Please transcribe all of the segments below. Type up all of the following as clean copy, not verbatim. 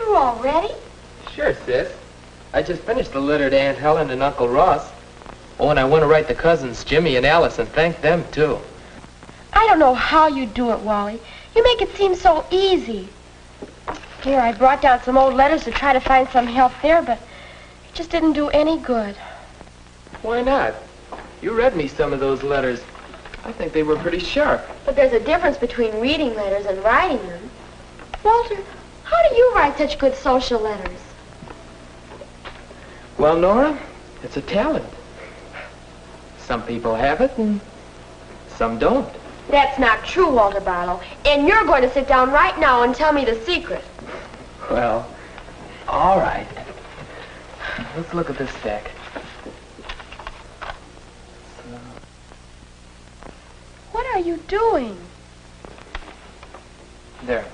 through already? Sure, sis. I just finished the letter to Aunt Helen and Uncle Ross. Oh, and I want to write the cousins Jimmy and Alice and thank them, too. I don't know how you do it, Wally. You make it seem so easy. Here, I brought down some old letters to try to find some help there, but it just didn't do any good. Why not? You read me some of those letters. I think they were pretty sharp. But there's a difference between reading letters and writing them. Walter, how do you write such good social letters? Well, Nora, it's a talent. Some people have it and some don't. That's not true, Walter Barlow. And you're going to sit down right now and tell me the secret. Well, all right. Let's look at this stack. What are you doing? There.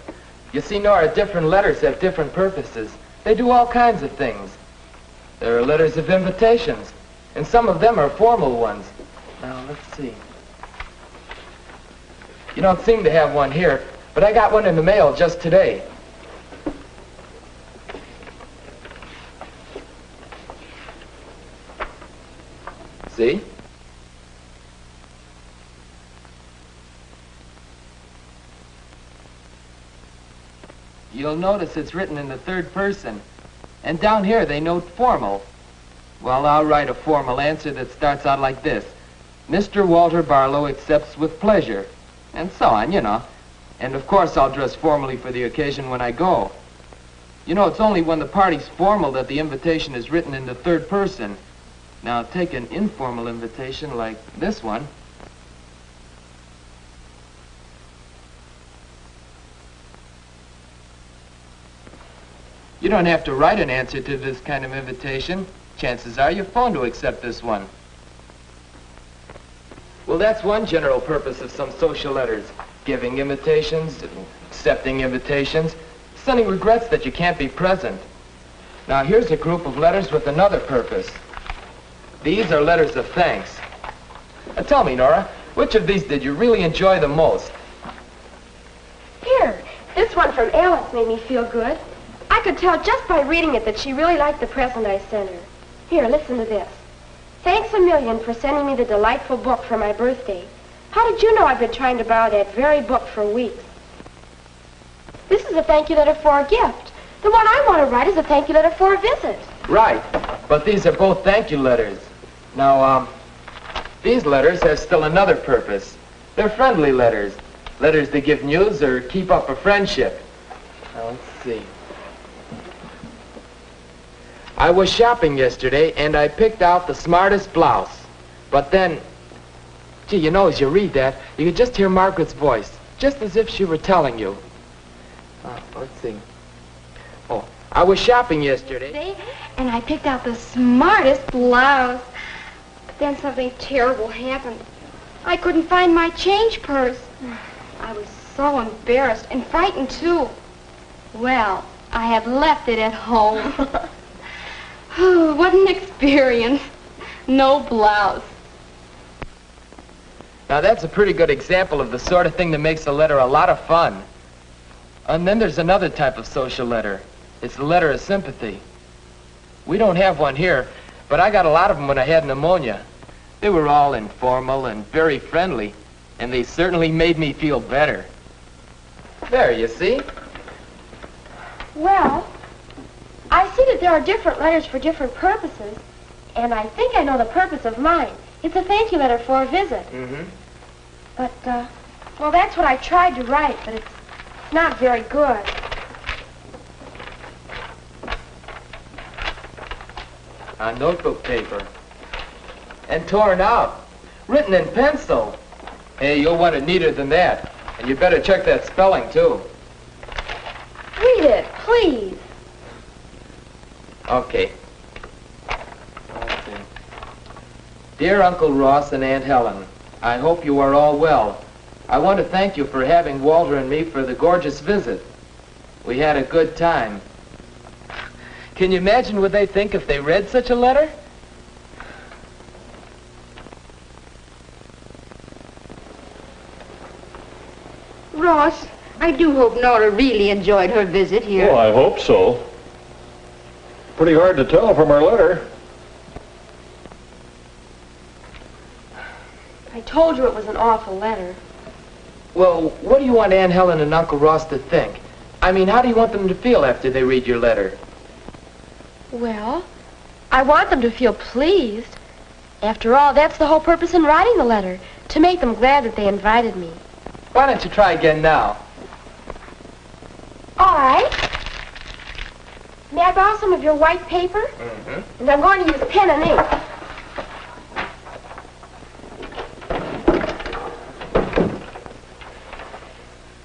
You see, Nora, different letters have different purposes. They do all kinds of things. There are letters of invitations, and some of them are formal ones. Now, let's see. You don't seem to have one here, but I got one in the mail just today. See? You'll notice it's written in the third person. And down here they note formal. Well, I'll write a formal answer that starts out like this. Mr. Walter Barlow accepts with pleasure. And so on, you know. And of course I'll dress formally for the occasion when I go. You know, it's only when the party's formal that the invitation is written in the third person. Now take an informal invitation like this one. You don't have to write an answer to this kind of invitation. Chances are you phone to accept this one. Well, that's one general purpose of some social letters. Giving invitations, accepting invitations. Sending regrets that you can't be present. Now, here's a group of letters with another purpose. These are letters of thanks. Now, tell me, Nora, which of these did you really enjoy the most? Here, this one from Alice made me feel good. I could tell just by reading it that she really liked the present I sent her. Here, listen to this. Thanks a million for sending me the delightful book for my birthday. How did you know I've been trying to borrow that very book for weeks? This is a thank you letter for a gift. The one I want to write is a thank you letter for a visit. Right, but these are both thank you letters. Now, these letters have still another purpose. They're friendly letters. Letters that give news or keep up a friendship. Now, let's see. I was shopping yesterday, and I picked out the smartest blouse. But then, gee, you know, as you read that, you could just hear Margaret's voice, just as if she were telling you. Let's see. Oh, I was shopping yesterday. And I picked out the smartest blouse. But then something terrible happened. I couldn't find my change purse. I was so embarrassed and frightened, too. Well, I had left it at home. Oh, what an experience. No blouse. Now, that's a pretty good example of the sort of thing that makes a letter a lot of fun. And then there's another type of social letter. It's the letter of sympathy. We don't have one here, but I got a lot of them when I had pneumonia. They were all informal and very friendly, and they certainly made me feel better. There, you see? Well, I see that there are different letters for different purposes, and I think I know the purpose of mine. It's a thank you letter for a visit. Mm-hmm. But, well, that's what I tried to write, but it's not very good. On notebook paper. And torn out. Written in pencil. Hey, you'll want it neater than that. And you better check that spelling, too. Read it, please. Okay. Dear Uncle Ross and Aunt Helen, I hope you are all well. I want to thank you for having Walter and me for the gorgeous visit. We had a good time. Can you imagine what they think if they read such a letter? Ross, I do hope Nora really enjoyed her visit here. Well, I hope so. Pretty hard to tell from her letter. I told you it was an awful letter. Well, what do you want Aunt Helen and Uncle Ross to think? I mean, how do you want them to feel after they read your letter? Well, I want them to feel pleased. After all, that's the whole purpose in writing the letter, to make them glad that they invited me. Why don't you try again now? All right. May I borrow some of your white paper? Mm-hmm. And I'm going to use pen and ink.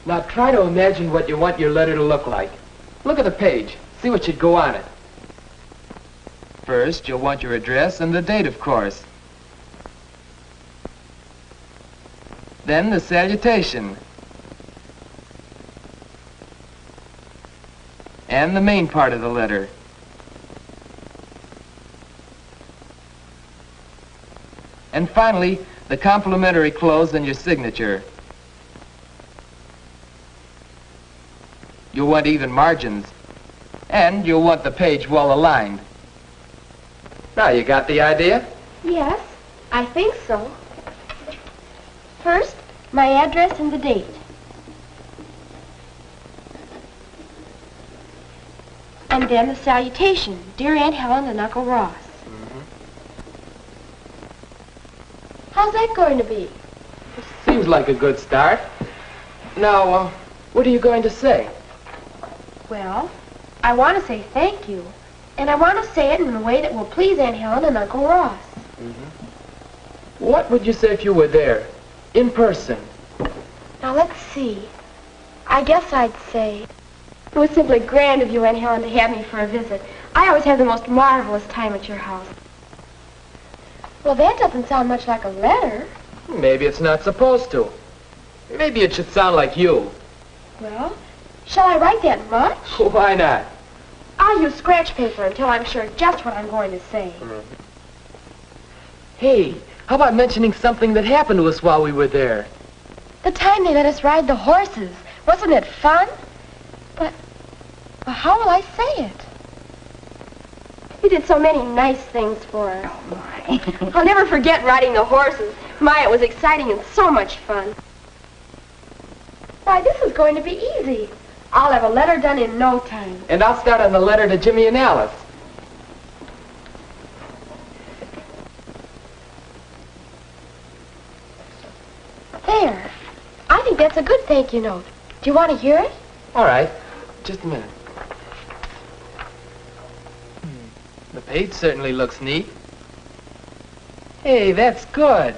Now try to imagine what you want your letter to look like. Look at the page. See what should go on it. First, you'll want your address and the date, of course. Then the salutation. And the main part of the letter. And finally, the complimentary close and your signature. You'll want even margins. And you'll want the page well aligned. Now, you got the idea? Yes, I think so. First, my address and the date. And then the salutation, Dear Aunt Helen and Uncle Ross. How's that going to be? Seems like a good start. Now, what are you going to say? Well, I want to say thank you. And I want to say it in a way that will please Aunt Helen and Uncle Ross. What would you say if you were there, in person? Now, let's see. I guess I'd say, it was simply grand of you, Aunt Helen, to have me for a visit. I always have the most marvelous time at your house. Well, that doesn't sound much like a letter. Maybe it's not supposed to. Maybe it should sound like you. Well, shall I write that much? Why not? I'll use scratch paper until I'm sure just what I'm going to say. Hey, how about mentioning something that happened to us while we were there? The time they let us ride the horses. Wasn't it fun? But well, how will I say it? You did so many nice things for us. I'll never forget riding the horses. My, it was exciting and so much fun. Why, this is going to be easy. I'll have a letter done in no time. And I'll start on the letter to Jimmy and Alice. There. I think that's a good thank you note. Do you want to hear it? All right. Just a minute. The page certainly looks neat. Hey, that's good.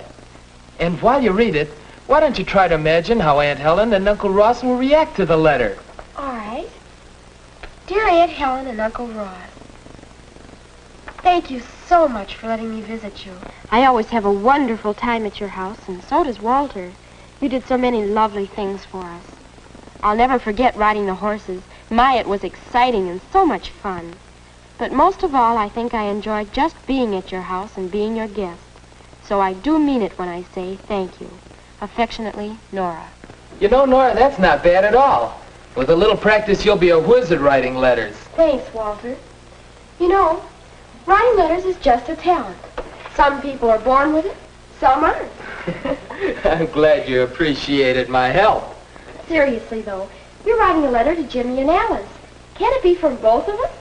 And while you read it, why don't you try to imagine how Aunt Helen and Uncle Ross will react to the letter? All right. Dear Aunt Helen and Uncle Ross, thank you so much for letting me visit you. I always have a wonderful time at your house, and so does Walter. You did so many lovely things for us. I'll never forget riding the horses. My, it was exciting and so much fun. But most of all, I think I enjoyed just being at your house and being your guest. So I do mean it when I say thank you. Affectionately, Nora. You know, Nora, that's not bad at all. With a little practice, you'll be a whiz at writing letters. Thanks, Walter. You know, writing letters is just a talent. Some people are born with it, some aren't. I'm glad you appreciated my help. Seriously, though, you're writing a letter to Jimmy and Alice. Can it be from both of us?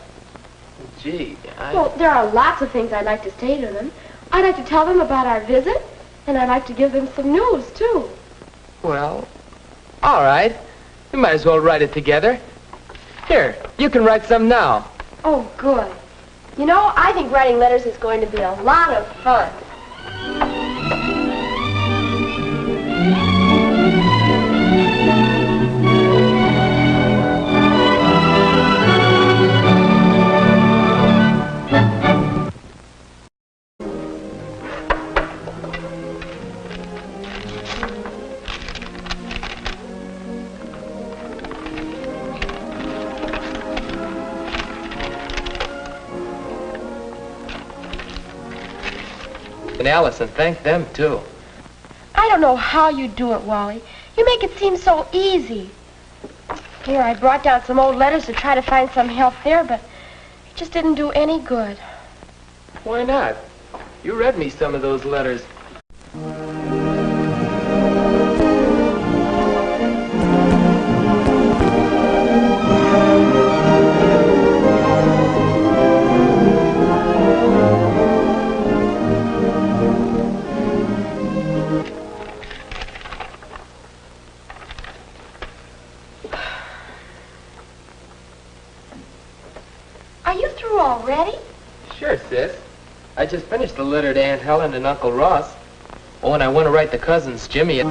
Gee, Well, there are lots of things I'd like to say to them. I'd like to tell them about our visit, and I'd like to give them some news, too. Well, all right. We might as well write it together. Here, you can write some now. Oh, good. You know, I think writing letters is going to be a lot of fun. And Alice, and thank them, too. I don't know how you do it, Wally. You make it seem so easy. Here, I brought down some old letters to try to find some help there, but it just didn't do any good. Why not? You read me some of those letters. Are you through already? Sure, sis. I just finished the letter to Aunt Helen and Uncle Ross. Oh, and I want to write the cousins, Jimmy.